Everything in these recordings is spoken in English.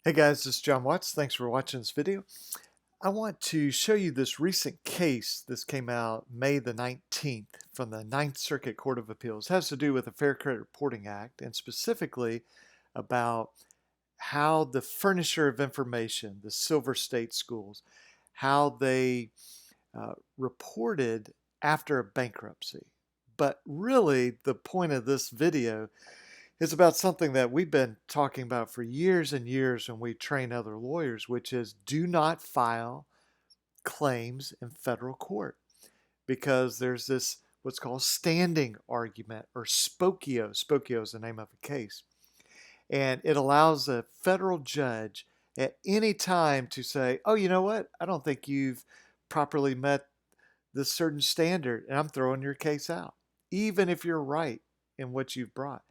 Hey guys, this is John Watts. Thanks for watching this video. I want to show you this recent case. This came out May the 19th from the Ninth Circuit Court of Appeals. It has to do with the Fair Credit Reporting Act and specifically about how the furnisher of information, the Silver State schools, how they reported after a bankruptcy. But really, the point of this video is about something that we've been talking about for years and years when we train other lawyers, which is do not file claims in federal court because there's this what's called standing argument or Spokeo. Spokeo is the name of a case. And it allows a federal judge at any time to say, oh, you know what? I don't think you've properly met this certain standard, and I'm throwing your case out, even if you're right in what you've brought.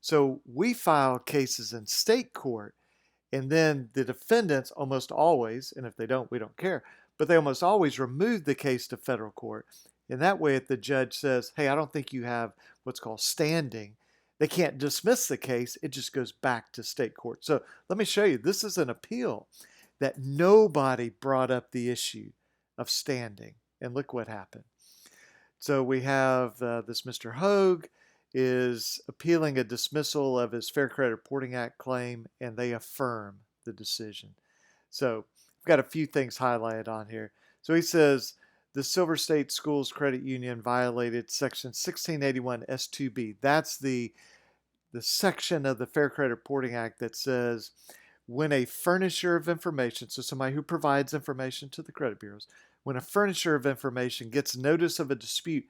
So we file cases in state court, and then the defendants almost always, and if they don't, we don't care, but they almost always remove the case to federal court. And that way, if the judge says, hey, I don't think you have what's called standing, they can't dismiss the case. It just goes back to state court. So let me show you. This is an appeal that nobody brought up the issue of standing. And look what happened. So we have this Mr. Hogue is appealing a dismissal of his Fair Credit Reporting Act claim, and they affirm the decision. So I've got a few things highlighted on here. So he says the Silver State Schools Credit Union violated Section 1681 S2B. That's the section of the Fair Credit Reporting Act that says when a furnisher of information, so somebody who provides information to the credit bureaus, when a furnisher of information gets notice of a dispute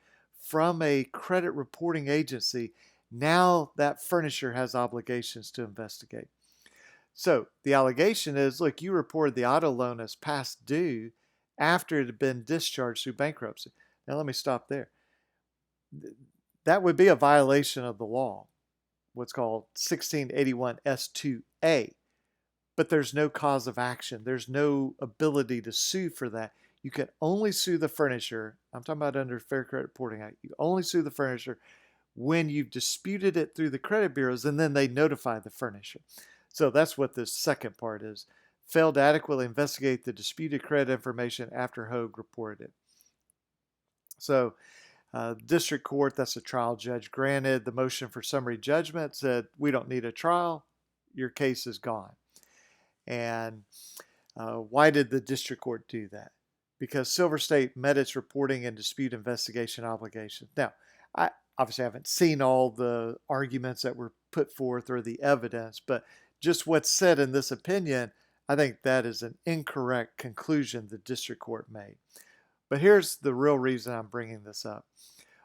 from a credit reporting agency, now that furnisher has obligations to investigate. So the allegation is, look, you reported the auto loan as past due after it had been discharged through bankruptcy. Now let me stop there. That would be a violation of the law, what's called 1681 S2A. But there's no cause of action. There's no ability to sue for that. You can only sue the furnisher. I'm talking about under Fair Credit Reporting Act. You only sue the furnisher when you've disputed it through the credit bureaus, and then they notify the furnisher. So that's what this second part is. Failed to adequately investigate the disputed credit information after Hogue reported it. So district court, that's a trial judge, granted the motion for summary judgment, said we don't need a trial. Your case is gone. And why did the district court do that? Because Silver State met its reporting and dispute investigation obligations. Now, I obviously haven't seen all the arguments that were put forth or the evidence, but just what's said in this opinion, I think that is an incorrect conclusion the district court made. But here's the real reason I'm bringing this up.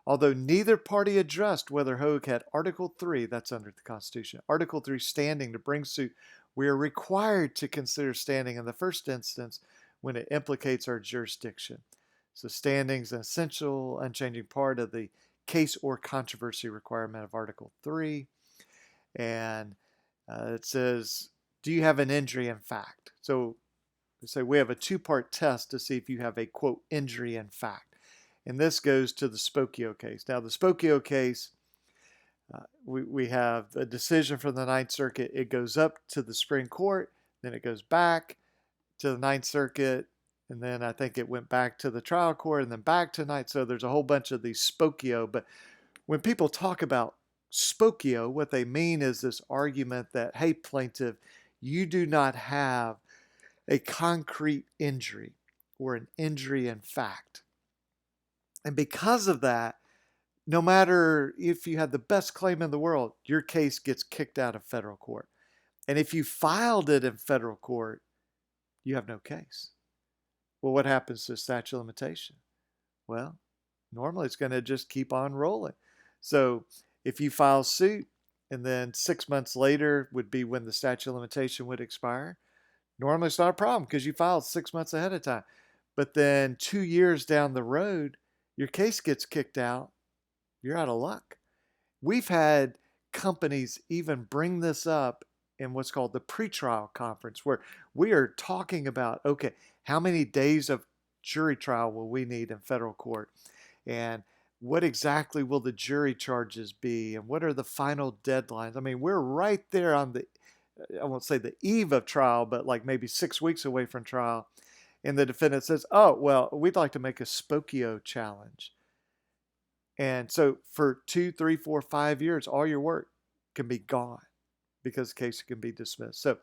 Although neither party addressed whether Hogue had Article 3, that's under the Constitution, Article 3 standing to bring suit, we are required to consider standing in the first instance when it implicates our jurisdiction. So standing is an essential, unchanging part of the case or controversy requirement of Article 3. And it says, do you have an injury in fact? So we say we have a two-part test to see if you have a, quote, injury in fact. And this goes to the Spokeo case. Now, the Spokeo case, we have a decision from the Ninth Circuit. It goes up to the Supreme Court, then it goes back to the Ninth Circuit, and then I think it went back to the trial court and then back to Ninth. So there's a whole bunch of these Spokeo. But when people talk about Spokeo, what they mean is this argument that, hey, plaintiff, you do not have a concrete injury or an injury in fact. And because of that, no matter if you have the best claim in the world, your case gets kicked out of federal court. And if you filed it in federal court, you have no case. Well, what happens to statute of limitation? Well, normally it's going to just keep on rolling. So if you file suit and then 6 months later would be when the statute of limitation would expire, normally it's not a problem because you filed 6 months ahead of time. But then 2 years down the road, your case gets kicked out, you're out of luck. We've had companies even bring this up in what's called the pretrial conference, where we are talking about, okay, how many days of jury trial will we need in federal court? And what exactly will the jury charges be? And what are the final deadlines? I mean, we're right there on the I won't say the eve of trial, but like maybe 6 weeks away from trial. And the defendant says, oh, well, we'd like to make a Spokeo challenge. And so for 2, 3, 4, 5 years, all your work can be gone because the case can be dismissed. So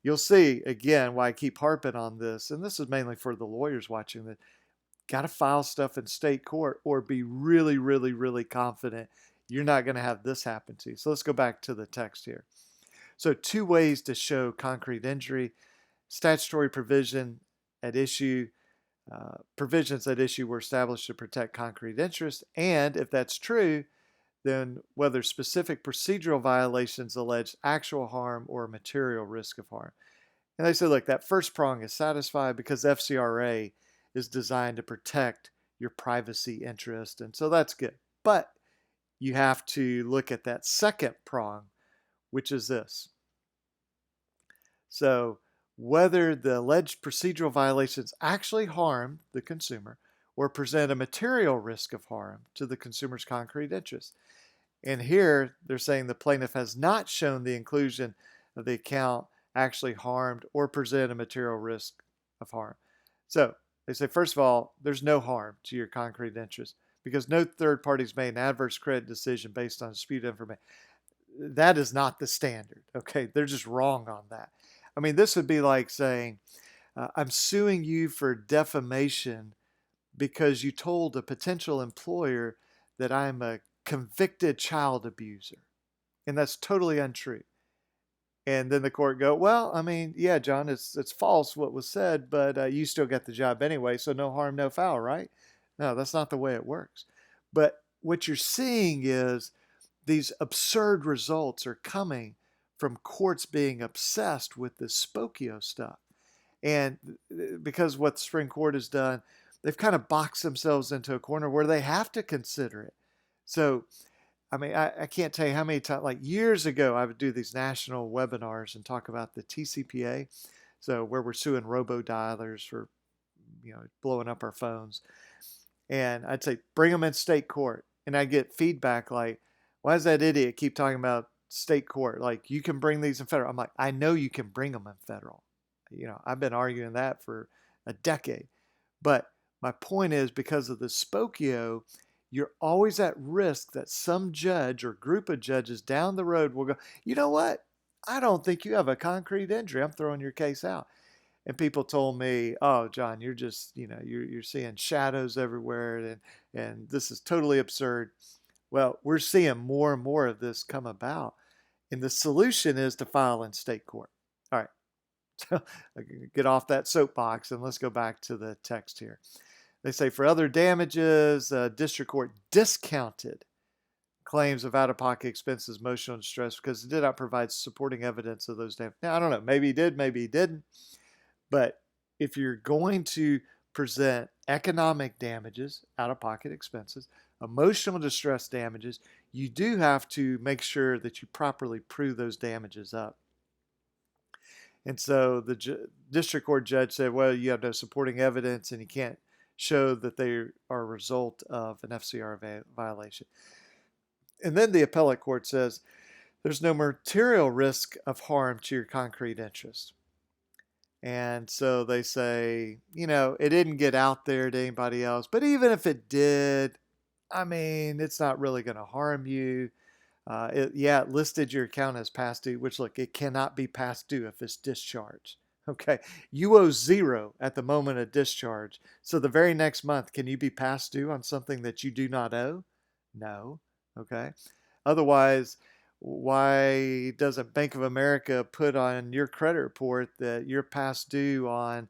you'll see, again, why I keep harping on this, and this is mainly for the lawyers watching, that got to file stuff in state court or be really, really, really confident you're not going to have this happen to you. So let's go back to the text here. So 2 ways to show concrete injury: statutory provision at issue. Provisions at issue were established to protect concrete interest, and if that's true, then whether specific procedural violations allege actual harm or material risk of harm. And they say, look, that first prong is satisfied because FCRA is designed to protect your privacy interest, and so that's good. But you have to look at that second prong, which is this. So whether the alleged procedural violations actually harm the consumer or present a material risk of harm to the consumer's concrete interest. And here they're saying the plaintiff has not shown the inclusion of the account actually harmed or present a material risk of harm. So they say, first of all, there's no harm to your concrete interest because no third party's made an adverse credit decision based on disputed information. That is not the standard, okay? They're just wrong on that. I mean, this would be like saying, I'm suing you for defamation because you told a potential employer that I'm a convicted child abuser. And that's totally untrue. And then the court go, well, I mean, yeah, John, it's false what was said, but you still get the job anyway, so no harm, no foul, right? No, that's not the way it works. But what you're seeing is these absurd results are coming from courts being obsessed with this Spokeo stuff. And because what the Supreme Court has done, they've kind of boxed themselves into a corner where they have to consider it. So, I mean, I can't tell you how many times, like years ago, I would do these national webinars and talk about the TCPA. So where we're suing robo-dialers for, blowing up our phones. And I'd say, bring them in state court. And I get feedback like, why does that idiot keep talking about state court? Like, you can bring these in federal. I'm like, I know you can bring them in federal. I've been arguing that for a decade. But my point is, because of the Spokeo, you're always at risk that some judge or group of judges down the road will go, you know what? I don't think you have a concrete injury. I'm throwing your case out. And people told me, oh, John, you're just, you're seeing shadows everywhere, and this is totally absurd. Well, we're seeing more and more of this come about. And the solution is to file in state court. All right. So get off that soapbox and let's go back to the text here. They say for other damages, district court discounted claims of out-of-pocket expenses, emotional distress, because it did not provide supporting evidence of those damages. Now, I don't know. Maybe he did, maybe he didn't. But if you're going to present economic damages, out-of-pocket expenses, emotional distress damages, you do have to make sure that you properly prove those damages up. And so the district court judge said, well, you have no supporting evidence and you can't show that they are a result of an FCRA violation. And then the appellate court says there's no material risk of harm to your concrete interest. And so they say, it didn't get out there to anybody else, but even if it did, I mean, it's not really going to harm you. It listed your account as past due, which, look, it cannot be past due if it's discharged. Okay, you owe zero at the moment of discharge. So the very next month, can you be past due on something that you do not owe? No. Okay. Otherwise, why doesn't Bank of America put on your credit report that you're past due on,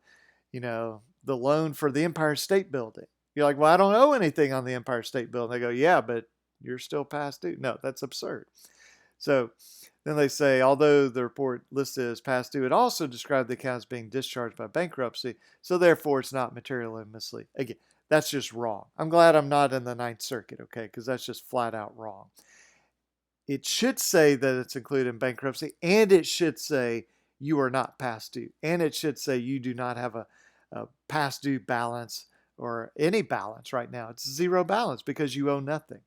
the loan for the Empire State Building? You're like, well, I don't owe anything on the Empire State Building. They go, yeah, but you're still past due. No, that's absurd. So then they say, although the report listed as past due, it also described the account as being discharged by bankruptcy, so therefore it's not materially misleading. Again, that's just wrong. I'm glad I'm not in the Ninth Circuit, okay, because that's just flat out wrong. It should say that it's included in bankruptcy, and it should say you are not past due, and it should say you do not have a past due balance or any balance right now. It's zero balance because you owe nothing.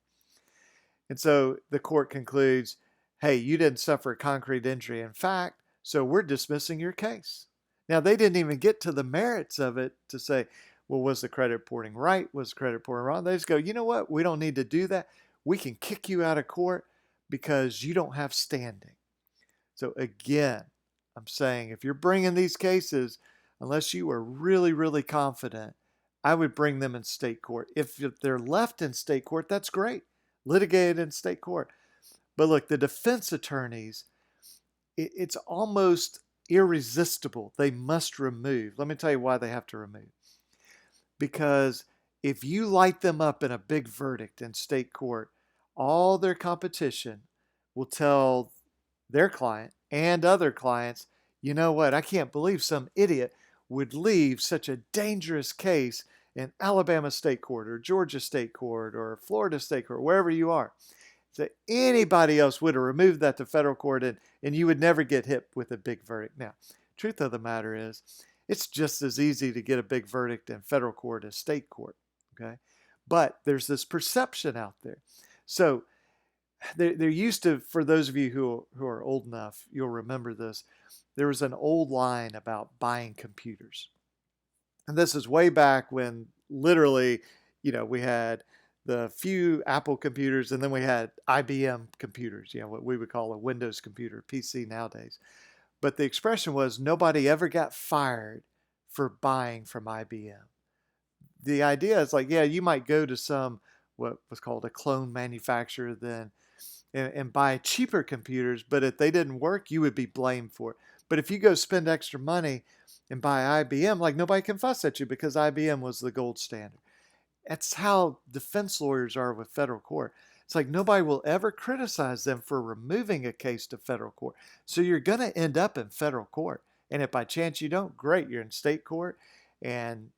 And so the court concludes, hey, you didn't suffer a concrete injury. In fact, so we're dismissing your case. Now, they didn't even get to the merits of it to say, well, was the credit reporting right? Was the credit reporting wrong? They just go, you know what? We don't need to do that. We can kick you out of court because you don't have standing. So again, I'm saying if you're bringing these cases, unless you are really, really confident, I would bring them in state court. If they're left in state court, that's great. Litigated in state court. But look, the defense attorneys, it's almost irresistible. They must remove. Let me tell you why they have to remove. Because if you light them up in a big verdict in state court, all their competition will tell their client and other clients, you know what, I can't believe some idiot would leave such a dangerous case in Alabama State Court or Georgia State Court or Florida State Court, wherever you are. So anybody else would have removed that to federal court and you would never get hit with a big verdict. Now, truth of the matter is, it's just as easy to get a big verdict in federal court as state court, okay? But there's this perception out there. So there used to, for those of you who are old enough, you'll remember this, there was an old line about buying computers. And this is way back when literally, we had the few Apple computers and then we had IBM computers, what we would call a Windows computer, PC nowadays. But the expression was nobody ever got fired for buying from IBM. The idea is like, yeah, you might go to some, what was called a clone manufacturer then, and buy cheaper computers, but if they didn't work, you would be blamed for it. But if you go spend extra money and buy IBM, like nobody can fuss at you because IBM was the gold standard. That's how defense lawyers are with federal court. It's like nobody will ever criticize them for removing a case to federal court. So you're going to end up in federal court. And if by chance you don't, great, you're in state court. And,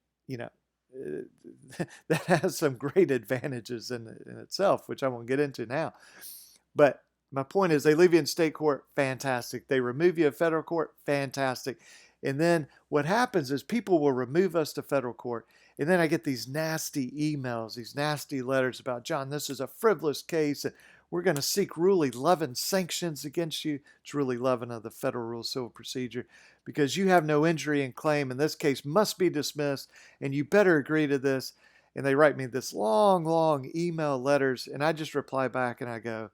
that has some great advantages in itself, which I won't get into now. But my point is they leave you in state court, fantastic. They remove you in federal court, fantastic. And then what happens is people will remove us to federal court. And then I get these nasty emails, these nasty letters about, John, this is a frivolous case. And we're going to seek Rule 11 sanctions against you. It's Rule 11 of the Federal Rules of Civil Procedure because you have no injury in claim and this case must be dismissed and you better agree to this. And they write me this long, long email letters and I just reply back and I go,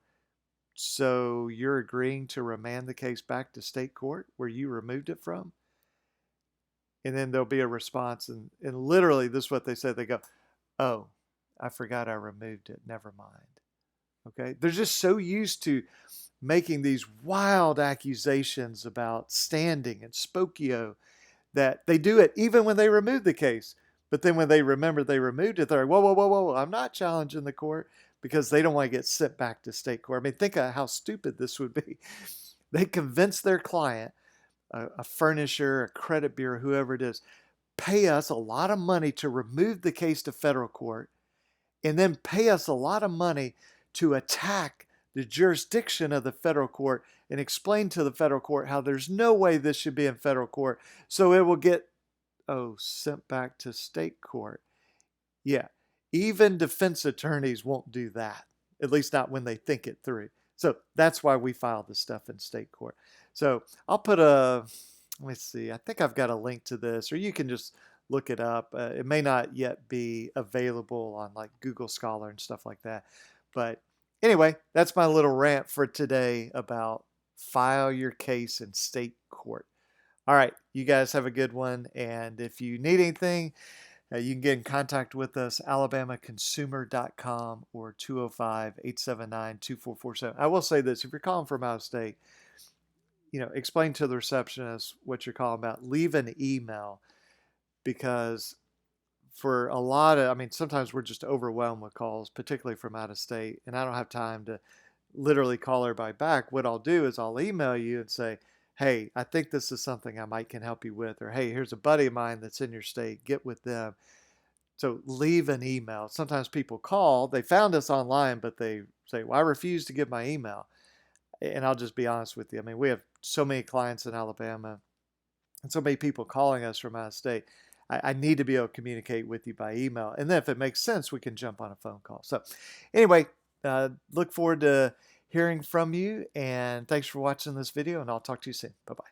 so you're agreeing to remand the case back to state court where you removed it from? And then there'll be a response. And literally, this is what they say. They go, oh, I forgot I removed it. Never mind. Okay? They're just so used to making these wild accusations about standing and Spokeo that they do it even when they remove the case. But then when they remember they removed it, they're like, whoa, whoa, whoa, whoa, I'm not challenging the court because they don't want to get sent back to state court. I mean, think of how stupid this would be. They convince their client, a furnisher, a credit bureau, whoever it is, pay us a lot of money to remove the case to federal court and then pay us a lot of money to attack the jurisdiction of the federal court and explain to the federal court how there's no way this should be in federal court. So it will get, sent back to state court. Yeah, even defense attorneys won't do that, at least not when they think it through. So that's why we file this stuff in state court. So I'll put let me see, I think I've got a link to this, or you can just look it up. It may not yet be available on like Google Scholar and stuff like that. But anyway, that's my little rant for today about file your case in state court. All right, you guys have a good one. And if you need anything, you can get in contact with us, alabamaconsumer.com or 205-879-2447. I will say this, if you're calling from out of state, explain to the receptionist what you're calling about. Leave an email because for a lot of, sometimes we're just overwhelmed with calls, particularly from out of state, and I don't have time to literally call everybody back. What I'll do is I'll email you and say, hey, I think this is something I might can help you with, or hey, here's a buddy of mine that's in your state, get with them. So leave an email. Sometimes people call, they found us online, but they say, well, I refuse to give my email. And I'll just be honest with you. We have so many clients in Alabama and so many people calling us from out of state. I need to be able to communicate with you by email. And then if it makes sense, we can jump on a phone call. So anyway, look forward to hearing from you. And thanks for watching this video, and I'll talk to you soon. Bye-bye.